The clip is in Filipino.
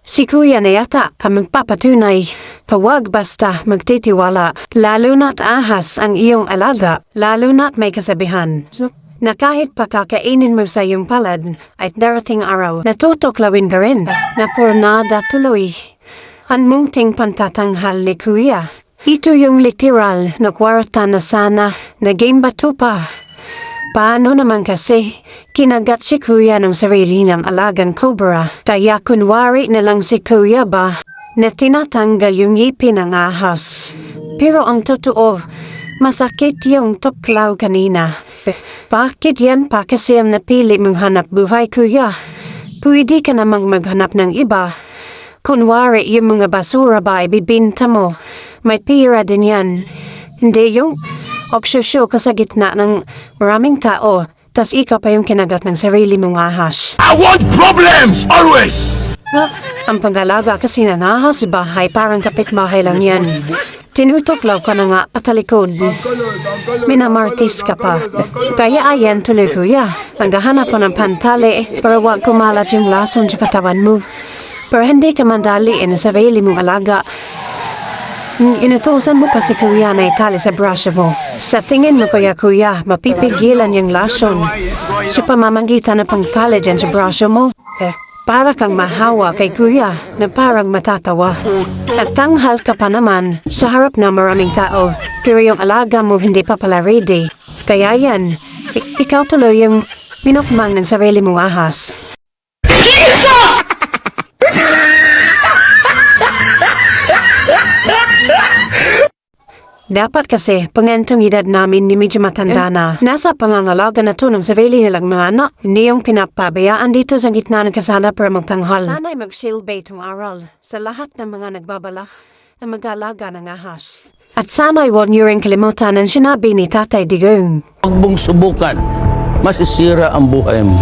Si kuya na yata ang magpapatunay. Pawag basta magtitiwala, lalo na't ahas ang iyong alaga, lalo na't may kasabihan. Na kahit pakakainin mo sa iyong palad, ay darating araw na tutuklawin ka rin, na pornada tuloy. Ang munting pantatanghal ni kuya. Ito yung literal na kwarta na sana, naging bato pa. Paano naman kasi, kinagat si kuya ng sarili ng alagang cobra, kaya kunwari na lang si kuya ba, na tinatanggal yung ngipin ng ahas. Pero ang totoo, masakit yung tuklaw kanina. Bakit yan pa kasi ang napili mong hanap buhay kuya? Pwede ka namang maghanap ng iba. Kunwari yung mga basura ba ibibinta mo, may pira din yan. Hindi yung oksyosyo ka sa gitna ng maraming tao, tas ikaw pa yung kinagat ng sarili mong ahas. I want problems always. Ang pag-alaga kasi ng ahas sa bahay parang kapitbahay lang yan. Tinutuklaw ka na nga patalikod. Minamartis ka pa. Kaya ayan tuloy kuya. Naghahanap ko ng pantali para wag kumalat yung lason sa katawan mo. Pero hindi ka mandaliin sa sarili mong alaga. Inutusan mo pa si kuya na itali sa braso mo. Sa tingin mo kuya, mapipigilan yung lason. Sa pamamagitan ng pangtali dyan sa braso mo. Para kang mahawa kay kuya na parang matatawa. At tanghal ka pa naman sa harap na maraming tao. Pero yung alaga mo hindi pa pala ready. Kaya yan, ikaw tuloy yung minukmang ng sarili mong ahas. Dapat kasi, pangentong edad namin ni medyo matanda na. Nasa pangangalaga na to ng sarili nilang mga anak. Hindi yung pinapabayaan dito sa gitna ng kasada para magtanghal. Sana'y magsilbi itong aral sa lahat ng mga nagbabalak na mag-alaga ng ahas. At sana'y huwag niyo rin kalimutan ang sinabi ni Tatay Digong. Huwag mong subukan, masisira ang buhay mo.